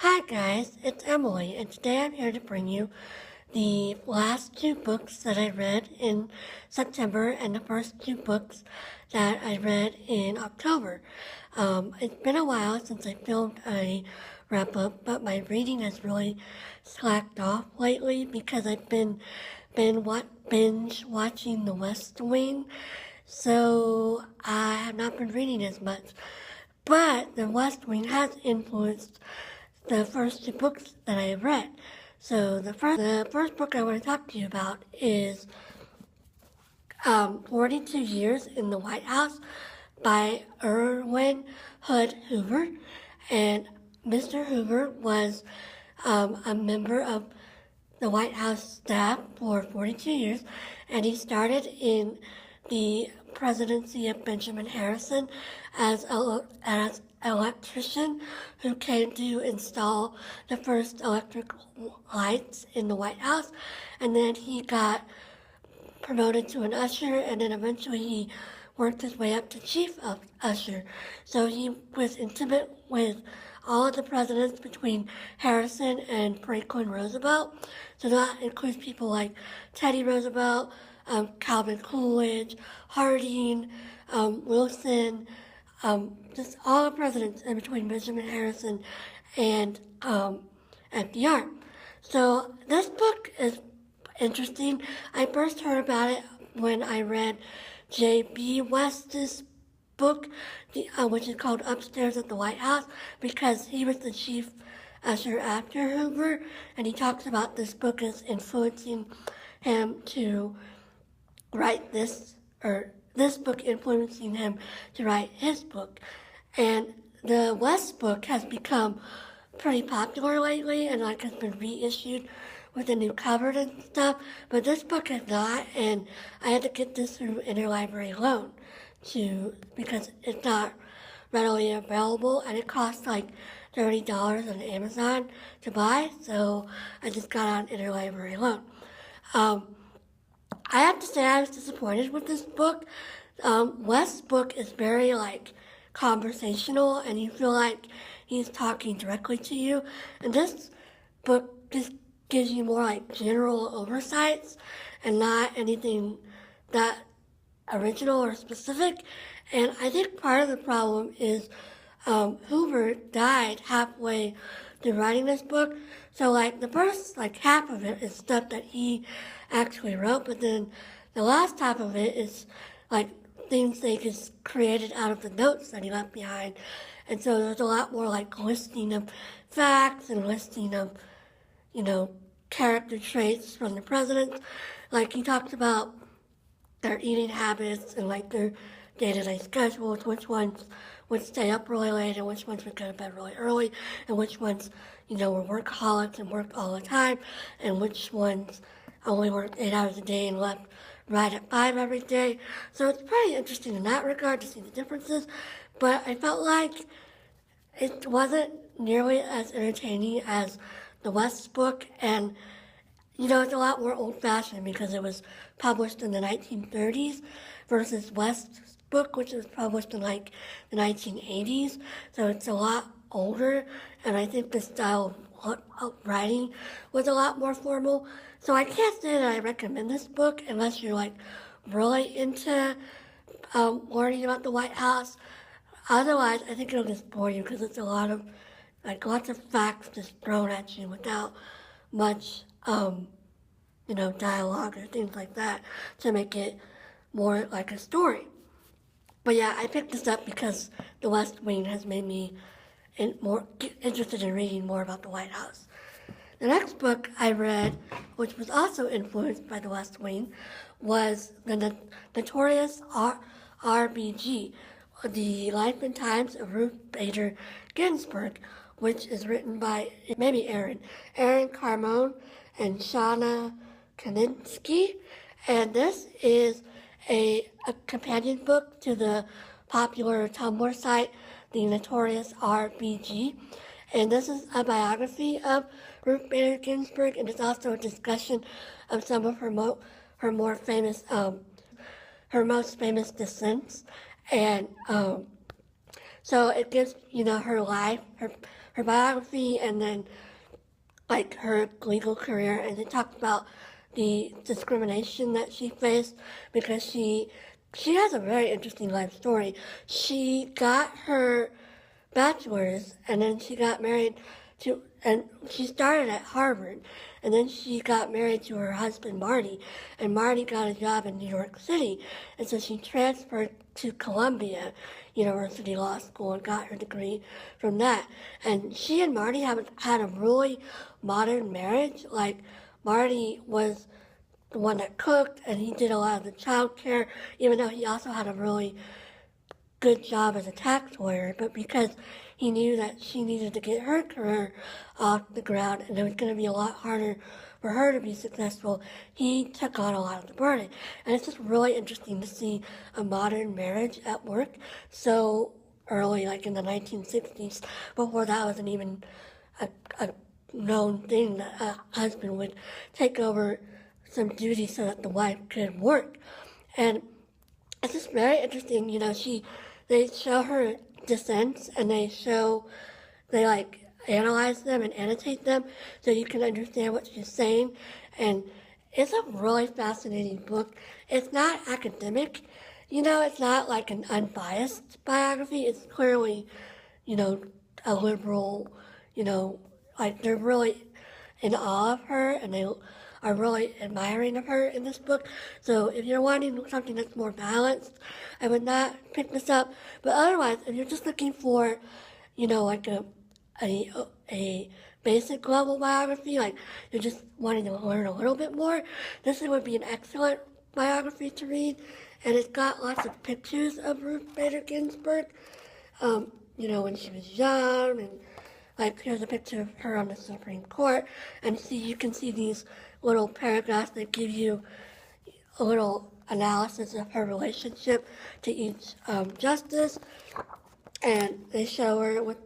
Hi guys, it's Emily, and today I'm here to bring you the last two books that I read in September and the first two books that I read in October. It's been a while since I filmed a wrap-up, but my reading has really slacked off lately because I've been binge watching The West Wing, so I have not been reading as much. But The West Wing has influenced the first two books that I have read. So the first book I want to talk to you about is 42 Years in the White House by Irwin Hood Hoover. And Mr. Hoover was a member of the White House staff for 42 years, and he started in the presidency of Benjamin Harrison as an electrician who came to install the first electric lights in the White House, and then he got promoted to an usher, and then eventually he worked his way up to chief of usher. So he was intimate with all of the presidents between Harrison and Franklin Roosevelt. So that includes people like Teddy Roosevelt, Calvin Coolidge, Harding, Wilson, just all the presidents in between Benjamin Harrison and FDR. So this book is interesting. I first heard about it when I read J.B. West's book, which is called Upstairs at the White House, because he was the chief usher after Hoover, and he talks about this book as influencing him to write this book influencing him to write his book. And the West book has become pretty popular lately and has been reissued with a new cover and stuff, but this book has not, and I had to get this through interlibrary loan because it's not readily available, and it costs like $30 on Amazon to buy, so I just got on interlibrary loan. I have to say I was disappointed with this book. West's book is very conversational, and you feel like he's talking directly to you, and this book just gives you more general oversights and not anything that original or specific. And I think part of the problem is Hoover died halfway through writing this book. So the first half of it is stuff that he actually wrote, but then the last half of it is things they just created out of the notes that he left behind. And so there's a lot more listing of facts and listing of character traits from the presidents. He talks about their eating habits and their day-to-day schedules, which ones would stay up really late and which ones would go to bed really early, and which ones, were workaholics and worked all the time, and which ones only worked 8 hours a day and left right at 5 every day. So it's pretty interesting in that regard to see the differences, but I felt like it wasn't nearly as entertaining as the West book, and it's a lot more old-fashioned because it was published in the 1930s versus West's book, which was published in the 1980s. So it's a lot older, and I think the style of writing was a lot more formal. So I can't say that I recommend this book unless you're really into learning about the White House. Otherwise, I think it'll just bore you because it's a lot of lots of facts just thrown at you without much, dialogue or things like that to make it more like a story. But yeah, I picked this up because The West Wing has made me more interested in reading more about the White House. The next book I read, which was also influenced by The West Wing, was the Notorious RBG, The Life and Times of Ruth Bader Ginsburg, which is written by maybe Irin, Carmon, and Shana Knizhnik. And this is a companion book to the popular Tumblr site, the Notorious RBG. And this is a biography of Ruth Bader Ginsburg, and it's also a discussion of some of her most famous dissents. And so it gives her life, her biography and then like her legal career, and it talked about the discrimination that she faced because she has a very interesting life story. She got her bachelor's and then she got married to, and she started at Harvard, and then she got married to her husband Marty, and Marty got a job in New York City, and so she transferred to Columbia University Law School and got her degree from that. And she and Marty have had a really modern marriage. Like, Marty was the one that cooked, and he did a lot of the child care, even though he also had a really good job as a tax lawyer, but because he knew that she needed to get her career off the ground and it was going to be a lot harder for her to be successful, he took on a lot of the burden. And it's just really interesting to see a modern marriage at work so early, like in the 1960s, before that wasn't even a known thing that a husband would take over some duty so that the wife could work. And it's just very interesting, they show her dissents and they like analyze them and annotate them so you can understand what she's saying. And it's a really fascinating book. It's not academic, it's not like an unbiased biography. It's clearly, a liberal, like they're really in awe of her and they are really admiring of her in this book. So if you're wanting something that's more balanced, I would not pick this up. But otherwise, if you're just looking for, like a basic level biography, like you're just wanting to learn a little bit more, this would be an excellent biography to read. And it's got lots of pictures of Ruth Bader Ginsburg, when she was young, and like here's a picture of her on the Supreme Court, and you can see these little paragraphs that give you a little analysis of her relationship to each justice, and they show her with,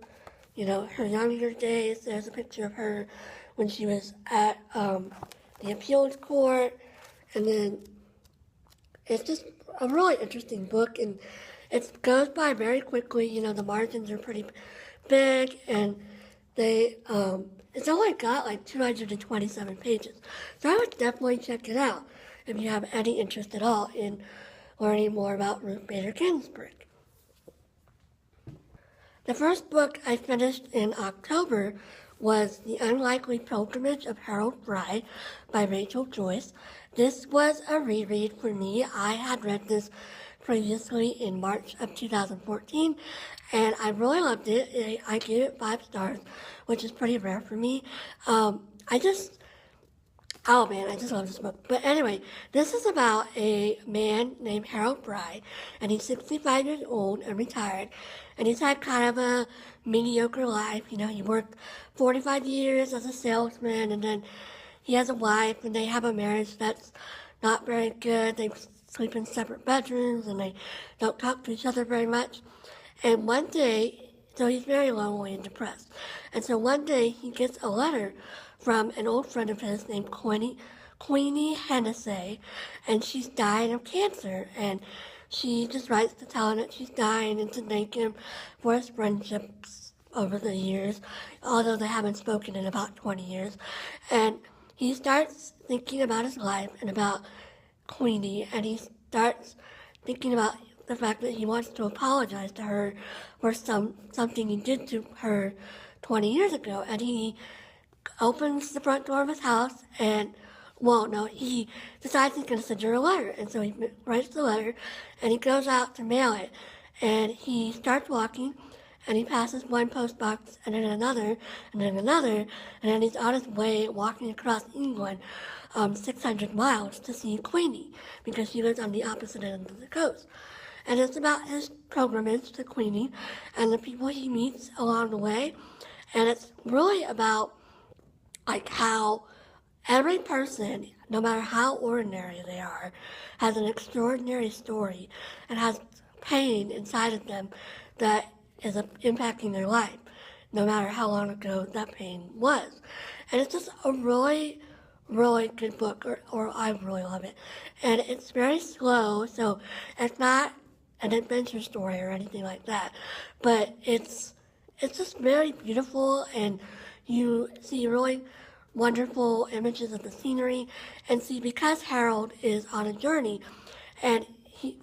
her younger days. There's a picture of her when she was at the appeals court, and then it's just a really interesting book, and it goes by very quickly. The margins are pretty big, and it's only got like 227 pages. So I would definitely check it out if you have any interest at all in learning more about Ruth Bader Ginsburg. The first book I finished in October was The Unlikely Pilgrimage of Harold Fry by Rachel Joyce. This was a reread for me. I had read this previously in March of 2014, and I really loved it. I gave it 5 stars, which is pretty rare for me. I just love this book. But anyway, this is about a man named Harold Fry, and he's 65 years old and retired, and he's had kind of a mediocre life. He worked 45 years as a salesman, and then he has a wife, and they have a marriage that's not very good. They sleep in separate bedrooms, and they don't talk to each other very much. And one day, so he's very lonely and depressed. And so one day, he gets a letter from an old friend of his named Queenie Hennessy, and she's dying of cancer. And she just writes to tell him that she's dying and to thank him for his friendships over the years, although they haven't spoken in about 20 years. And he starts thinking about his life and about Queenie, and he starts thinking about the fact that he wants to apologize to her for something he did to her 20 years ago. And he opens the front door of his house and, he decides he's going to send her a letter. And so he writes the letter and he goes out to mail it. And he starts walking and he passes one post box and then another and then another. And then he's on his way walking across England 600 miles to see Queenie because she lives on the opposite end of the coast. And it's about his pilgrimage to Queenie and the people he meets along the way. And it's really about like how every person, no matter how ordinary they are, has an extraordinary story and has pain inside of them that is impacting their life, no matter how long ago that pain was. And it's just a really, really good book, or I really love it. And it's very slow, so it's not an adventure story or anything like that, but it's it's just very beautiful, and you see really wonderful images of the scenery, and see, because Harold is on a journey, and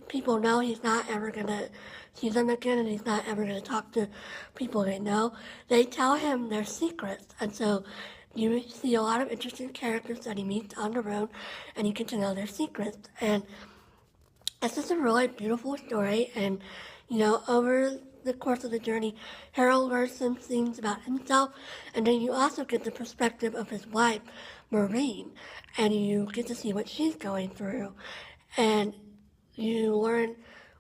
people know he's not ever going to see them again, and he's not ever going to talk to people they know, they tell him their secrets, and so you see a lot of interesting characters that he meets on the road, and you get to know their secrets, and it's just a really beautiful story, and, over the course of the journey, Harold learns some things about himself, and then you also get the perspective of his wife, Maureen, and you get to see what she's going through, and you learn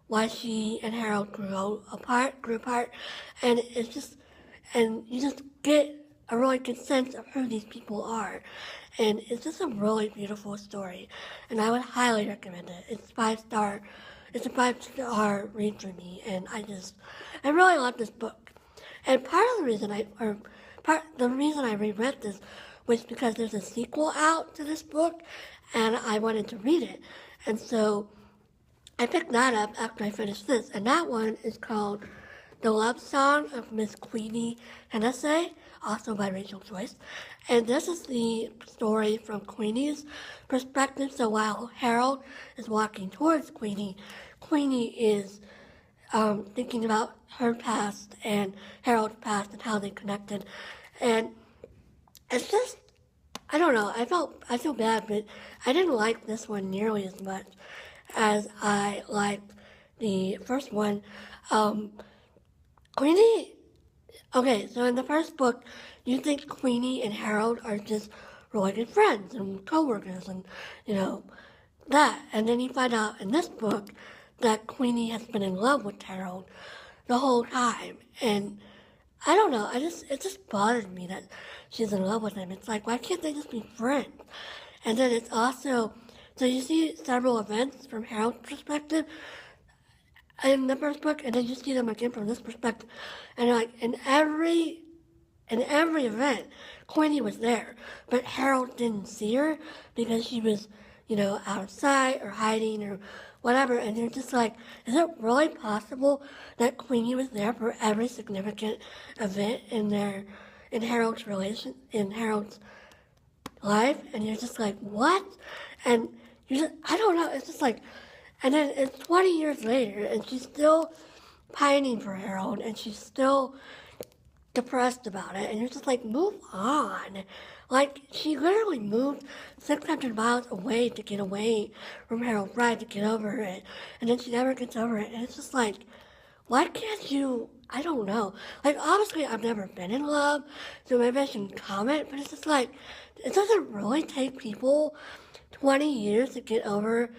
why she and Harold grew apart, and you just get a really good sense of who these people are. And it's just a really beautiful story, and I would highly recommend it. It's a 5-star read for me, and I really love this book. And the reason I reread this was because there's a sequel out to this book, and I wanted to read it. And so I picked that up after I finished this, and that one is called The Love Song of Miss Queenie Hennessy, also by Rachel Joyce. And this is the story from Queenie's perspective. So while Harold is walking towards Queenie, Queenie is thinking about her past and Harold's past and how they connected. And it's just, I don't know, I feel bad, but I didn't like this one nearly as much as I liked the first one. Queenie, okay, so in the first book, you think Queenie and Harold are just really good friends and co-workers and, that. And then you find out in this book that Queenie has been in love with Harold the whole time. And I don't know, it just bothered me that she's in love with him. It's like, why can't they just be friends? And then it's also, so you see several events from Harold's perspective in the first book, and then you see them again from this perspective. And like in every event, Queenie was there, but Harold didn't see her because she was, out of sight or hiding or whatever. And you're just like, is it really possible that Queenie was there for every significant event in Harold's life? And you're just like, what? And I don't know, it's just like, and then it's 20 years later, and she's still pining for Harold, and she's still depressed about it, and you're just like, move on. Like, she literally moved 600 miles away to get away from Harold's bride, to get over it, and then she never gets over it, and it's just like, why can't you, I don't know. Like, obviously, I've never been in love, so maybe I shouldn't comment, but it's just like, it doesn't really take people 20 years to get over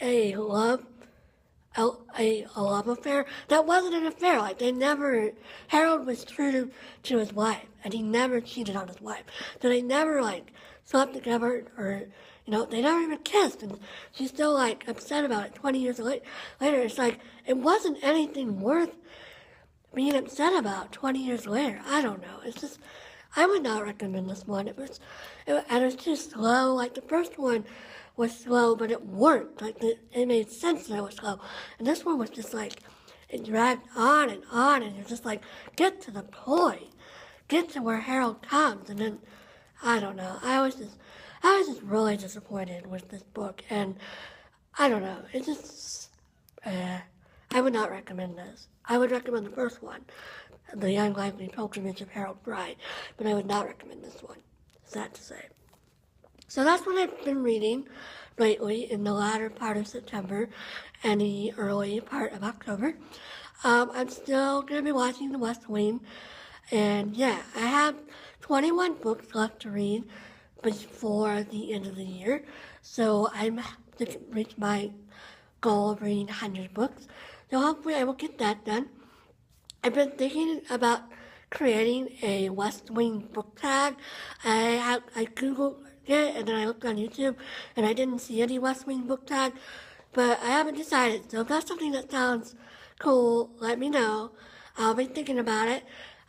a love affair that wasn't an affair. Like, Harold was true to his wife, and he never cheated on his wife. So they never, slept together, or, they never even kissed, and she's still, upset about it 20 years later. It's like, it wasn't anything worth being upset about 20 years later. I don't know. It's just, I would not recommend this one. It was too slow. Like, the first one was slow, but it worked. It made sense that it was slow. And this one was just it dragged on, and you're just like, get to the point. Get to where Harold comes. And then, I don't know. I was just really disappointed with this book. And I don't know. It just, I would not recommend this. I would recommend the first one, The Unlikely Pilgrimage of Harold Bride, but I would not recommend this one. Sad to say. So that's what I've been reading lately in the latter part of September and the early part of October. I'm still going to be watching The West Wing. And yeah, I have 21 books left to read before the end of the year. So I'm to reach my goal of reading 100 books. So hopefully I will get that done. I've been thinking about creating a West Wing book tag. I Googled it, and then I looked on YouTube, and I didn't see any West Wing book tag, but I haven't decided. So if that's something that sounds cool, let me know. I'll be thinking about it.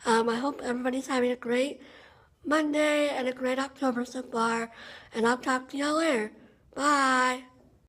I hope everybody's having a great Monday and a great October so far, and I'll talk to y'all later. Bye.